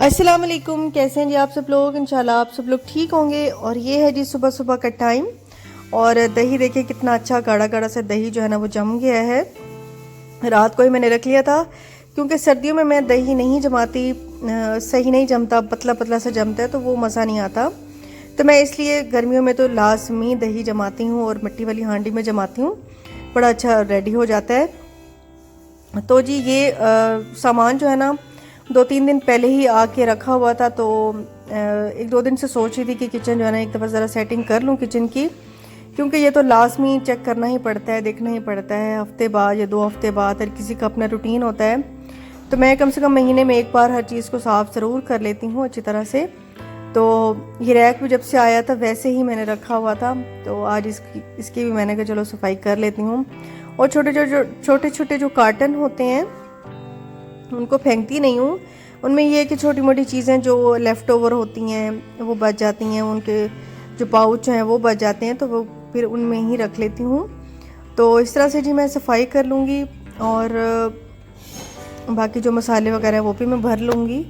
अस्सलाम वालेकुम। कैसे हैं जी आप सब लोग? इंशाल्लाह आप सब लोग ठीक होंगे। और ये है जी सुबह सुबह का टाइम। और दही देखिए कितना अच्छा गाढ़ा गाढ़ा सा दही जो है ना वो जम गया है। रात को ही मैंने रख लिया था क्योंकि सर्दियों में मैं दही नहीं जमाती, सही नहीं जमता, पतला पतला सा जमता है तो वो मज़ा नहीं आता। तो मैं इसलिए गर्मियों में तो लाजमी दही जमाती हूँ और मिट्टी वाली हांडी में जमाती हूँ, बड़ा अच्छा रेडी हो जाता है। तो जी ये सामान जो है ना 2-3 दिन पहले ही आके रखा हुआ था। तो 1-2 दिन से सोच रही थी कि किचन जो है ना एक दफ़ा ज़रा सेटिंग कर लूँ किचन की, क्योंकि ये तो लाजमी चेक करना ही पड़ता है, देखना ही पड़ता है हफ्ते बाद या 2 हफ्ते बाद, हर किसी का अपना रूटीन होता है। तो मैं कम से कम महीने में एक बार हर चीज़ को साफ़ ज़रूर कर लेती हूँ अच्छी तरह से। तो ये रैक भी जब से आया था वैसे ही मैंने रखा हुआ था, तो आज इसकी भी मैंने कहा चलो सफाई कर लेती हूँ। और छोटे छोटे जो कार्टन होते हैं उनको फेंकती नहीं हूँ। उनमें ये है कि छोटी मोटी चीज़ें जो लेफ़्ट ओवर होती हैं वो बच जाती हैं, उनके जो पाउच हैं वो बच जाते हैं, तो वो फिर उनमें ही रख लेती हूँ। तो इस तरह से जी मैं सफाई कर लूँगी और बाकी जो मसाले वगैरह हैं वो भी मैं भर लूँगी।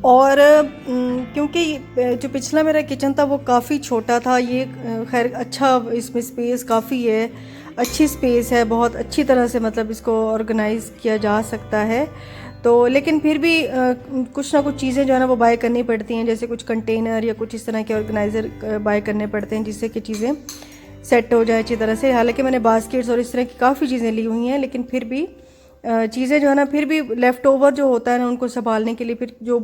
और क्योंकि जो पिछला मेरा किचन था वो काफ़ी छोटा था, ये खैर अच्छा इसमें स्पेस काफ़ी है, अच्छी स्पेस है, बहुत अच्छी तरह से मतलब इसको ऑर्गेनाइज़ किया जा सकता है। तो लेकिन फिर भी कुछ ना कुछ चीज़ें जो है ना वो बाय करनी पड़ती हैं, जैसे कुछ कंटेनर या कुछ इस तरह के ऑर्गेनाइज़र बाय करने पड़ते हैं जिससे कि चीज़ें सेट हो जाए अच्छी तरह से। हालांकि मैंने बास्केट्स और इस तरह की काफ़ी चीज़ें ली हुई हैं, लेकिन फिर भी चीज़ें जो है ना फिर भी लेफ़्ट ओवर जो होता है ना उनको संभालने के लिए फिर जो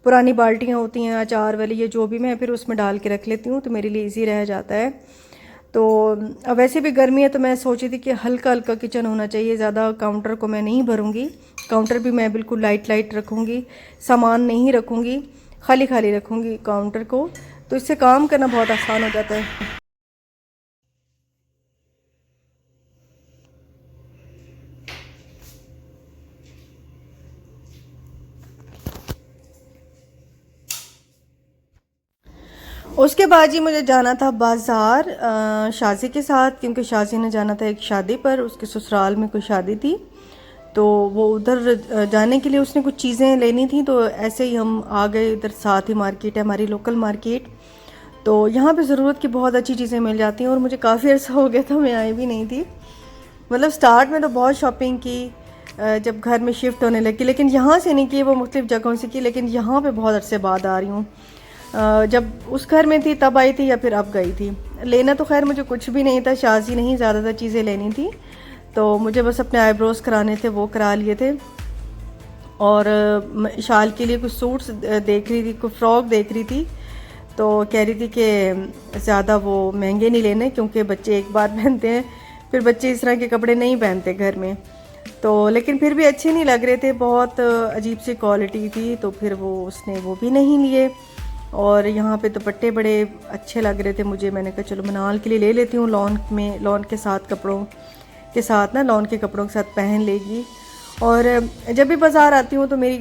पुरानी बाल्टियाँ होती हैं अचार वाली या जो भी, मैं फिर उसमें डाल के रख लेती हूँ तो मेरे लिए इजी रह जाता है। तो अब वैसे भी गर्मी है तो मैं सोची थी कि हल्का हल्का किचन होना चाहिए, ज़्यादा काउंटर को मैं नहीं भरूंगी, काउंटर भी मैं बिल्कुल लाइट लाइट रखूँगी, सामान नहीं रखूँगी, खाली खाली रखूँगी काउंटर को, तो इससे काम करना बहुत आसान हो जाता है। उसके बाद जी मुझे जाना था बाज़ार शाजी के साथ, क्योंकि शाजी ने जाना था एक शादी पर, उसके ससुराल में कोई शादी थी, तो वो उधर जाने के लिए उसने कुछ चीज़ें लेनी थी। तो ऐसे ही हम आ गए, इधर साथ ही मार्केट है हमारी लोकल मार्केट, तो यहाँ पे ज़रूरत की बहुत अच्छी चीज़ें मिल जाती हैं। और मुझे काफ़ी अर्सा हो गया था मैं आई भी नहीं थी, मतलब स्टार्ट में तो बहुत शॉपिंग की जब घर में शिफ्ट होने लगी, लेकिन यहाँ से नहीं की, वो मुख्तलिफ़ जगहों से की, लेकिन यहाँ पे बहुत अरसे बाद आ रही हूँ। जब उस घर में थी तब आई थी या फिर अब गई थी। लेना तो खैर मुझे कुछ भी नहीं था, शाजी नहीं ज़्यादातर चीज़ें लेनी थी, तो मुझे बस अपने आईब्रोज़ कराने थे, वो करा लिए थे। और शाल के लिए कुछ सूट्स देख रही थी, कुछ फ़्रॉक देख रही थी, तो कह रही थी कि ज़्यादा वो महंगे नहीं लेने क्योंकि बच्चे एक बार पहनते हैं, फिर बच्चे इस तरह के कपड़े नहीं पहनते घर में। तो लेकिन फिर भी अच्छे नहीं लग रहे थे, बहुत अजीब सी क्वालिटी थी, तो फिर वो उसने वो भी नहीं लिए। और यहाँ पे दुपट्टे बड़े अच्छे लग रहे थे मुझे, मैंने कहा चलो मनाल के लिए ले लेती हूँ, लॉन में, लॉन के साथ कपड़ों के साथ ना, लॉन के कपड़ों के साथ पहन लेगी। और जब भी बाज़ार आती हूँ तो मेरी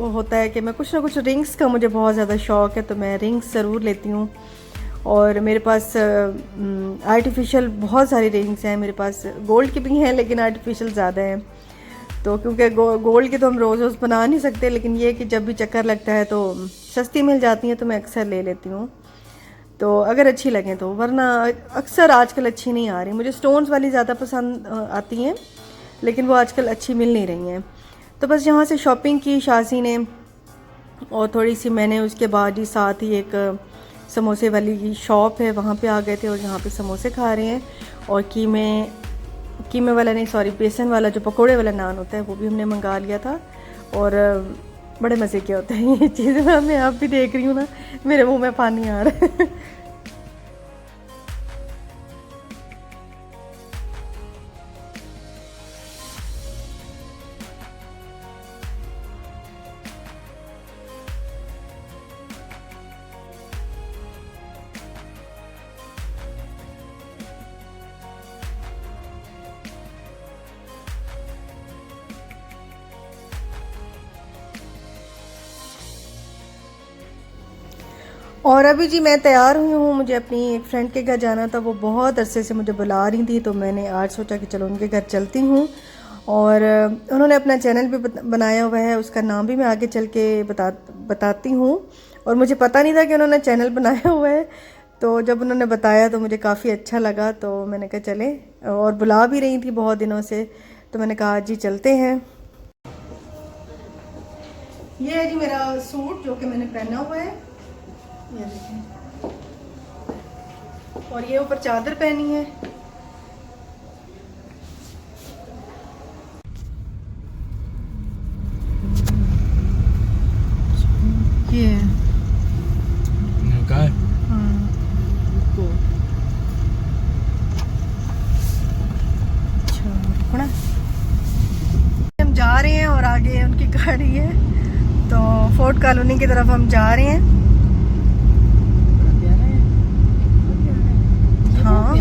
होता है कि मैं कुछ ना कुछ, रिंग्स का मुझे बहुत ज़्यादा शौक़ है, तो मैं रिंग्स ज़रूर लेती हूँ। और मेरे पास आर्टिफिशियल बहुत सारी रिंग्स हैं, मेरे पास गोल्ड की भी हैं लेकिन आर्टिफिशियल ज़्यादा हैं। तो क्योंकि गोल्ड की तो हम रोज़ रोज़ बना नहीं सकते, लेकिन ये कि जब भी चक्कर लगता है तो सस्ती मिल जाती हैं तो मैं अक्सर ले लेती हूँ, तो अगर अच्छी लगें तो, वरना अक्सर आजकल अच्छी नहीं आ रही। मुझे स्टोन्स वाली ज़्यादा पसंद आती हैं, लेकिन वो आजकल अच्छी मिल नहीं रही हैं। तो बस यहाँ से शॉपिंग की शाजी ने, और थोड़ी सी मैंने, उसके बाद ही साथ ही एक समोसे वाली शॉप है वहाँ पे आ गए थे और यहाँ पे समोसे खा रहे हैं। और कीमे वाला नहीं, सॉरी, बेसन वाला जो पकोड़े वाला नान होता है वो भी हमने मंगा लिया था। और बड़े मज़े के होते हैं ये चीज़ें, मैं आप भी देख रही हूँ ना, मेरे मुंह में पानी आ रहा है। और अभी जी मैं तैयार हुई हूँ, मुझे अपनी एक फ्रेंड के घर जाना था। वो बहुत अरसे से मुझे बुला रही थी, तो मैंने आज सोचा कि चलो उनके घर चलती हूँ। और उन्होंने अपना चैनल भी बनाया हुआ है, उसका नाम भी मैं आगे चल के बताती हूँ। और मुझे पता नहीं था कि उन्होंने चैनल बनाया हुआ है, तो जब उन्होंने बताया तो मुझे काफ़ी अच्छा लगा। तो मैंने कहा चले, और बुला भी रही थी बहुत दिनों से, तो मैंने कहा जी चलते हैं। ये है जी मेरा सूट जो कि मैंने पहना हुआ है, ये देखें, और ये ऊपर चादर पहनी है। ये Okay. हम जा रहे हैं और आगे उनकी गाड़ी है, तो फोर्ट कॉलोनी की तरफ हम जा रहे हैं। हाँ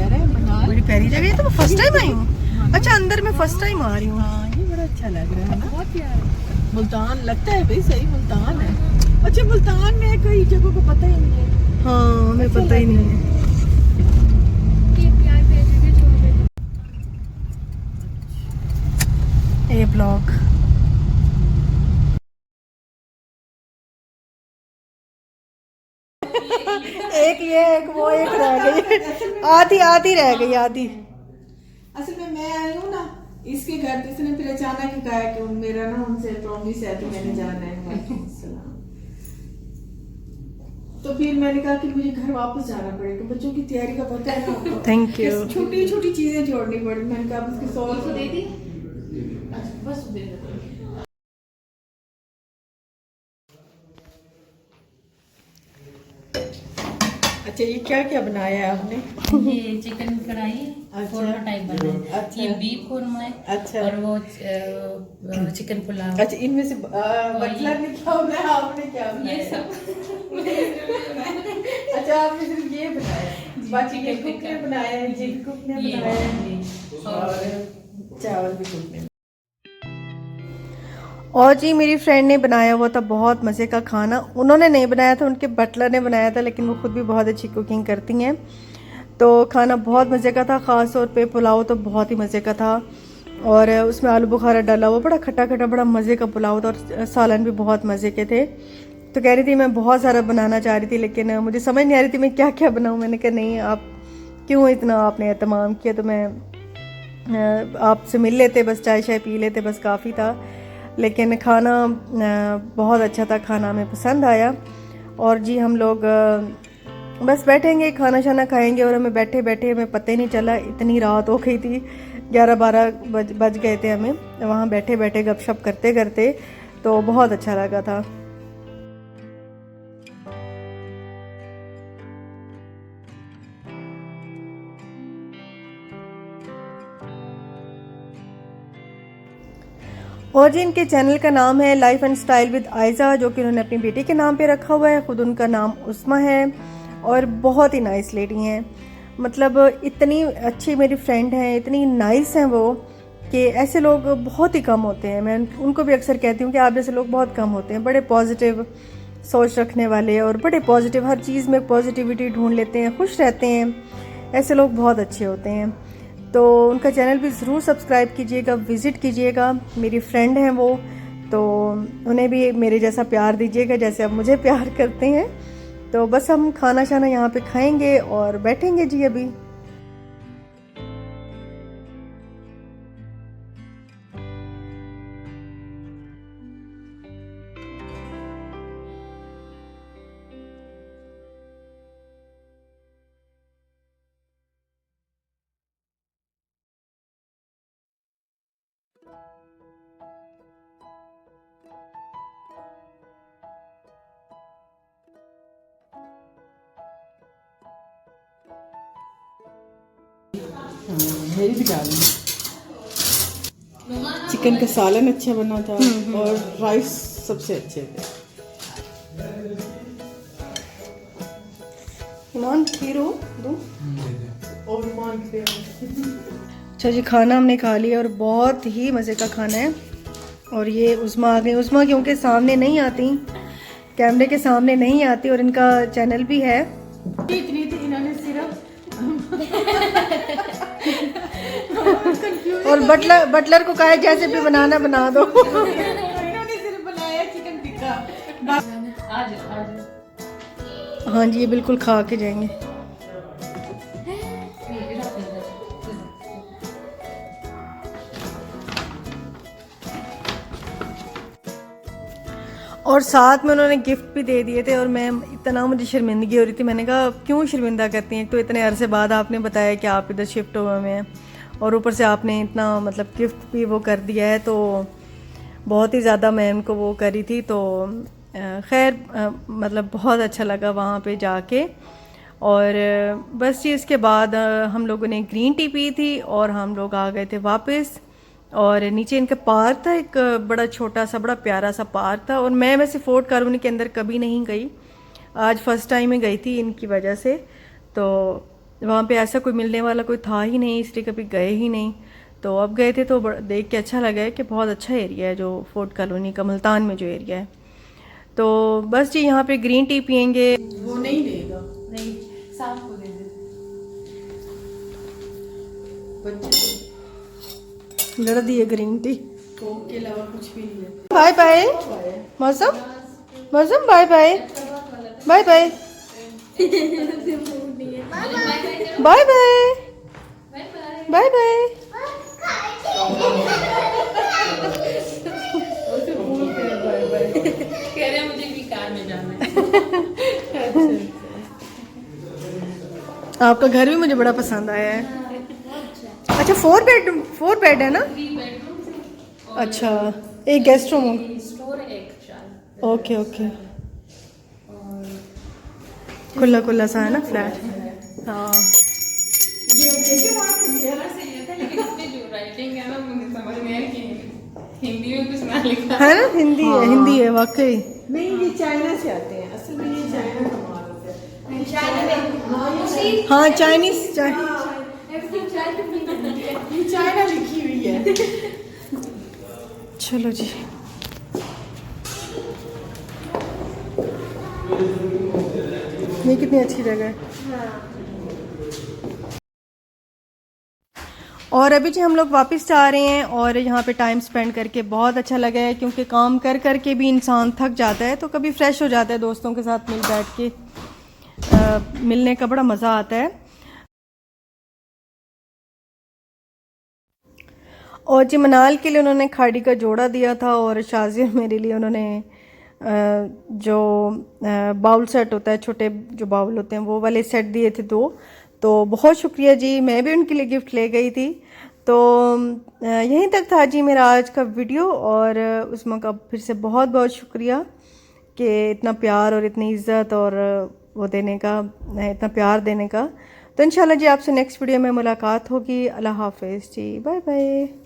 बड़ी प्यारी जगह है। तो मैं फर्स्ट टाइम आई हूँ। अच्छा, अंदर मैं फर्स्ट टाइम आ रही हूँ। हाँ, ये बड़ा अच्छा लग रहा है ना, बहुत प्यारा। मुल्तान लगता है भाई, सही मुल्तान है। अच्छा, मुल्तान में कई जगहों को पता ही नहीं है। हाँ हमें पता ही नहीं है। ए ब्लॉक एक ये एक वो एक रह गई, आधी आधी रह गई आधी। असल में मैं आई हूँ ना इसके घर, तो इसने फिर अचानक ही कहा कि मेरा ना उनसे प्रॉमिस है, तो मैंने जाना है। वालेकुम सलाम। तो फिर मैंने कहा कि मुझे घर वापस जाना पड़ेगा, बच्चों की तैयारी का पता है ना। Thank you. छोटी छोटी चीजें जोड़नी पड़ी। मैंने कहा अब इसके 100 दे दी, बस दे दो। अच्छा, ये क्या क्या बनाया है आपने? ये चिकन कढ़ाई कोरमा टाइप बना है। अच्छा। ये बीफ कोरमा है। अच्छा। और वो चिकन पुलाव। अच्छा, इनमें से बटलर ने क्या बनाया, आपने क्या बनाया? ये सब अच्छा, आपने सिर्फ ये बनाया, बाकी ये कुक ने बनाया है, जी कुक ने बनाया है, और चावल भी कुक ने। और जी मेरी फ्रेंड ने बनाया हुआ था बहुत मज़े का खाना। उन्होंने नहीं बनाया था, उनके बटलर ने बनाया था, लेकिन वो खुद भी बहुत अच्छी कुकिंग करती हैं। तो खाना बहुत मज़े का था, ख़ास तौर पे पुलाव तो बहुत ही मज़े का था। और उसमें आलू बुखारा डाला हुआ, बड़ा खट्टा खट्टा बड़ा मज़े का पुलाव था। और सालन भी बहुत मज़े के थे। तो कह रही थी मैं बहुत सारा बनाना चाह रही थी, लेकिन मुझे समझ नहीं आ रही थी मैं क्या क्या बनाऊँ। मैंने कहा नहीं, आप क्यों इतना आपने एहतमाम किया, तो मैं आपसे मिल लेते, बस चाय शाय पी लेते, बस काफ़ी था। लेकिन खाना बहुत अच्छा था, खाना हमें पसंद आया। और जी हम लोग बस बैठेंगे, खाना शाना खाएंगे, और हमें बैठे बैठे हमें पता ही नहीं चला, इतनी रात हो गई थी, 11-12 बज गए थे हमें वहाँ बैठे बैठे गपशप करते करते। तो बहुत अच्छा लगा था। और जी इनके चैनल का नाम है life and style with Aiza, जो कि उन्होंने अपनी बेटी के नाम पे रखा हुआ है। ख़ुद उनका नाम उस्मा है, और बहुत ही नाइस लेडी हैं। मतलब इतनी अच्छी मेरी फ्रेंड हैं, इतनी नाइस हैं वो, कि ऐसे लोग बहुत ही कम होते हैं। मैं उनको भी अक्सर कहती हूँ कि आप जैसे लोग बहुत कम होते हैं, बड़े पॉजिटिव सोच रखने वाले, और बड़े पॉजिटिव, हर चीज़ में पॉजिटिविटी ढूंढ लेते हैं, खुश रहते हैं। ऐसे लोग बहुत अच्छे होते हैं। तो उनका चैनल भी ज़रूर सब्सक्राइब कीजिएगा, विज़िट कीजिएगा। मेरी फ्रेंड हैं वो, तो उन्हें भी मेरे जैसा प्यार दीजिएगा जैसे आप मुझे प्यार करते हैं। तो बस हम खाना शाना यहाँ पे खाएंगे और बैठेंगे जी अभी। मेरी भी डाली। चिकन का सालन अच्छा बना था, और राइस सबसे अच्छे थे। ईमान खीरो दूं? और मान के अच्छा जी, खाना हमने खा लिया और बहुत ही मज़े का खाना है। और ये उस्मा आ गई। उस्मा क्योंकि सामने नहीं आती, कैमरे के सामने नहीं आती और इनका चैनल भी है। इतनी थी इन्होंने सिर्फ और बटलर को कहा जैसे भी बनाना बना दो। इन्होंने सिर्फ बनाया चिकन टिक्का। आज हाँ जी, ये बिल्कुल खा के जाएंगे। और साथ में उन्होंने गिफ्ट भी दे दिए थे और मैं इतना, मुझे शर्मिंदगी हो रही थी। मैंने कहा क्यों शर्मिंदा करती हैं, तो इतने अरसे बाद आपने बताया कि आप इधर शिफ्ट हुए हुए हैं और ऊपर से आपने इतना मतलब गिफ्ट भी वो कर दिया है, तो बहुत ही ज़्यादा मैं उनको वो करी थी। तो खैर मतलब बहुत अच्छा लगा वहाँ पे जाके। और बस जी इसके बाद हम लोगों ने ग्रीन टी पी थी और हम लोग आ गए थे वापस। और नीचे इनका पार्क था, एक बड़ा छोटा सा बड़ा प्यारा सा पार्क था। और मैं वैसे फोर्ट कॉलोनी के अंदर कभी नहीं गई, आज फर्स्ट टाइम ही गई थी इनकी वजह से। तो वहाँ पे ऐसा कोई मिलने वाला कोई था ही नहीं, इसलिए कभी गए ही नहीं। तो अब गए थे तो देख के अच्छा लगा है कि बहुत अच्छा एरिया है जो फोर्ट कॉलोनी का मुल्तान में जो एरिया है। तो बस जी यहाँ पे ग्रीन टी पियेंगे। वो नहीं देगा, नहीं शाम को दे दे। बच्चे लड़ दिए ग्रीन टी। कोक के अलावा कुछ भी नहीं है। बाय बाय मौसम, मौसम bye bye, bye bye, bye bye, bye bye. कह रहे हैं मुझे भी कार में जाना है। आपका घर भी मुझे बड़ा पसंद आया है। अच्छा, 4 बेड है ना? 3 बेडरूम। अच्छा, एक गेस्ट रूम होगा। स्टोर है एक शायद। ओके ओके, खुला खुला सा है ना फ्लैट। हाँ लेकिन इसमें जो राइटिंग है ना मुझे समझ नहीं आया कि हिंदी में कुछ ना लिखा है ना, हिंदी है, हिंदी है वाकई। नहीं, ये चाइना से आते हैं, असल में ये चाइना का माल होता है। हाँ चाइनीज, ये चाइना लिखी हुई है। चलो जी। ये कितनी अच्छी जगह है। और अभी जी हम लोग वापस जा रहे हैं और यहाँ पे टाइम स्पेंड करके बहुत अच्छा लगा है, क्योंकि काम कर कर के भी इंसान थक जाता है, तो कभी फ्रेश हो जाता है दोस्तों के साथ मिल बैठ के। मिलने का बड़ा मज़ा आता है। और जी मनाल के लिए उन्होंने खाड़ी का जोड़ा दिया था और शाज़िया मेरे लिए उन्होंने जो बाउल सेट होता है, छोटे जो बाउल होते हैं वो वाले सेट दिए थे 2। तो बहुत शुक्रिया जी, मैं भी उनके लिए गिफ्ट ले गई थी। तो यहीं तक था जी मेरा आज का वीडियो। और उसमें का फिर से बहुत बहुत शुक्रिया कि इतना प्यार और इतनी इज़्ज़त और वो देने का, इतना प्यार देने का। तो इंशाल्लाह जी आपसे नेक्स्ट वीडियो में मुलाकात होगी। अल्लाह हाफ़िज़ जी, बाय बाय।